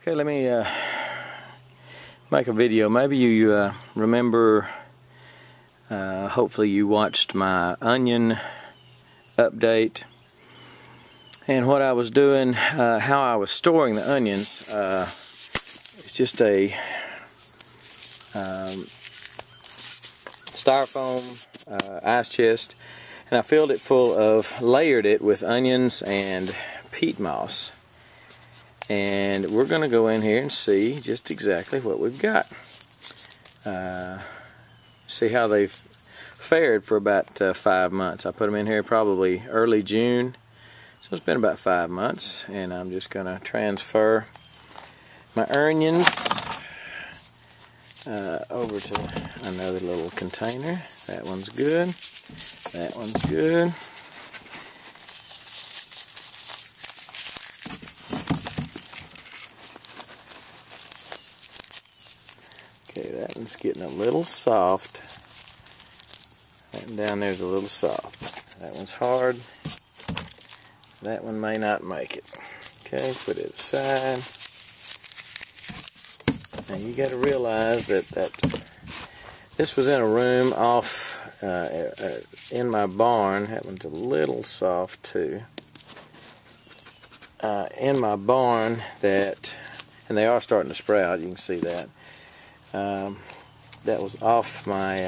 Okay, let me make a video. Maybe you remember, hopefully you watched my onion update and what I was doing, how I was storing the onions. It's just a styrofoam ice chest, and I filled it full of, layered it with onions and peat moss. And we're going to go in here and see just exactly what we've got. See how they've fared for about 5 months. I put them in here probably early June, so it's been about 5 months. And I'm just going to transfer my onions over to another little container. That one's good. That one's good. Okay, that one's getting a little soft. That one down there's a little soft. That one's hard. That one may not make it. Okay, put it aside. Now you got to realize that this was in a room off in my barn. That one's a little soft too. In my barn, and they are starting to sprout. You can see that. That was off my,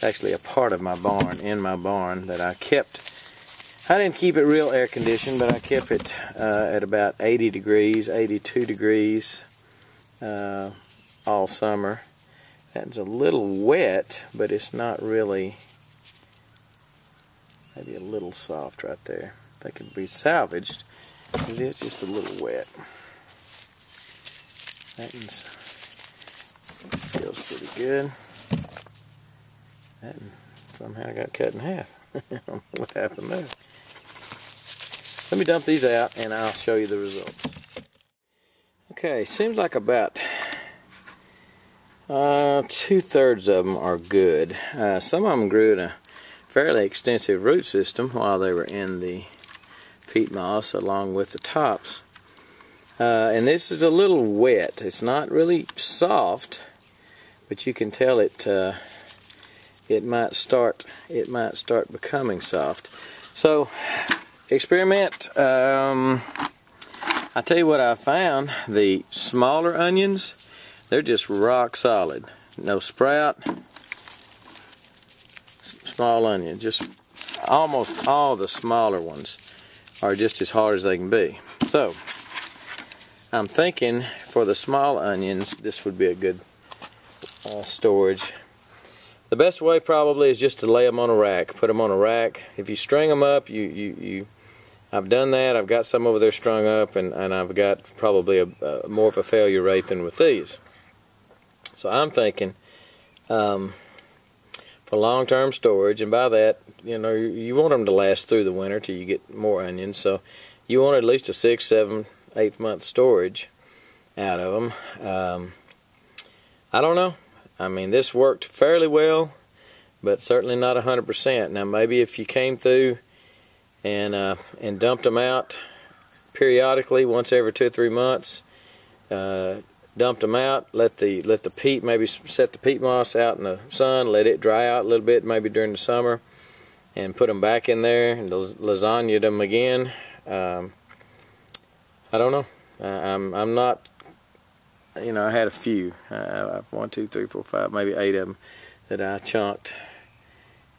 actually a part of my barn, in my barn, that I kept. I didn't keep it real air conditioned, but I kept it at about 80 degrees, 82 degrees all summer. That's a little wet, but it's not really, maybe a little soft right there. That could be salvaged, but it's just a little wet. That one's feels pretty good. That somehow got cut in half. I don't know what happened there. Let me dump these out and I'll show you the results. Okay, seems like about 2/3 of them are good. Some of them grew in a fairly extensive root system while they were in the peat moss along with the tops. And this is a little wet. It's not really soft, but you can tell it might start becoming soft. So experiment. I tell you what I found. The smaller onions, they're just rock solid. No sprout. Small onion. Just almost all the smaller ones are just as hard as they can be. So I'm thinking for the small onions, this would be a good storage. The best way probably is just to lay them on a rack. Put them on a rack. If you string them up, I've done that. I've got some over there strung up, and I've got probably more of a failure rate than with these. So I'm thinking for long-term storage, and by that, you know, you want them to last through the winter till you get more onions. So you want at least a 6, 7, 8 month storage out of them. I don't know. I mean, this worked fairly well, but certainly not 100%. Now, maybe if you came through and dumped them out periodically, once every 2 or 3 months, dumped them out, let the peat, maybe set the peat moss out in the sun, let it dry out a little bit, maybe during the summer, and put them back in there and lasagnaed them again. I don't know. I'm not. You know, I had a few. 1, 2, 3, 4, 5, maybe 8 of them that I chunked,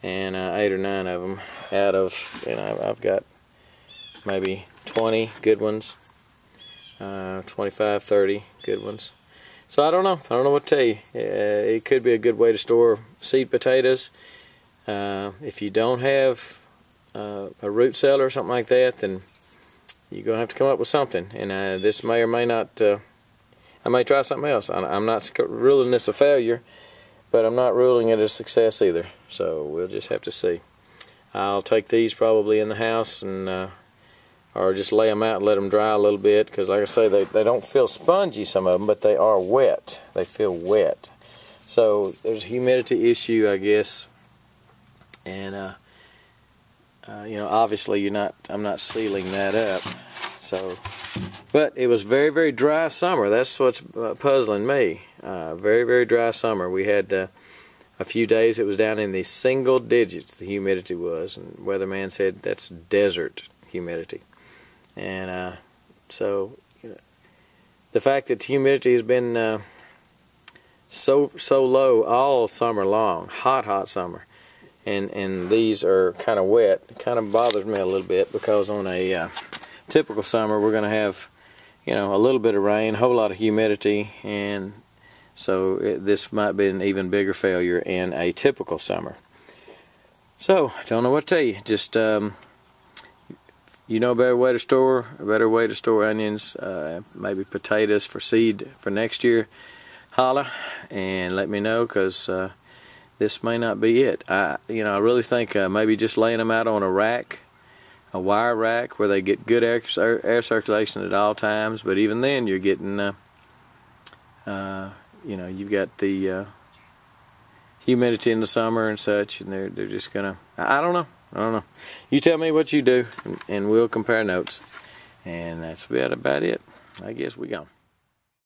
and 8 or 9 of them out of. You know, I've got maybe 20 good ones, 25, 30 good ones. So I don't know. I don't know what to tell you. It could be a good way to store seed potatoes. If you don't have a root cellar or something like that, then you're going to have to come up with something. And this may or may not. I may try something else. I'm not ruling this a failure, but I'm not ruling it a success either. So we'll just have to see. I'll take these probably in the house and or just lay them out and let them dry a little bit, because like I say, they don't feel spongy, some of them, but they are wet. They feel wet. So there's a humidity issue, I guess. And you know, obviously I'm not sealing that up. So, but it was very, very dry summer. That's what's puzzling me. Very, very dry summer. We had a few days it was down in the single digits, the humidity was, and weatherman said that's desert humidity. And so, you know, the fact that humidity has been so low all summer long, hot summer, and these are kind of wet, it kind of bothers me a little bit, because on a typical summer we're going to have, you know, a little bit of rain, a whole lot of humidity, and so this might be an even bigger failure in a typical summer. So I don't know what to tell you. Just you know, a better way to store onions, maybe potatoes for seed for next year. Holla and let me know, because this may not be it. I really think maybe just laying them out on a rack, a wire rack, where they get good air circulation at all times. But even then, you're getting, you know, you've got the humidity in the summer and such, and they're just gonna. I don't know. You tell me what you do, and we'll compare notes. And that's about it. I guess we gone.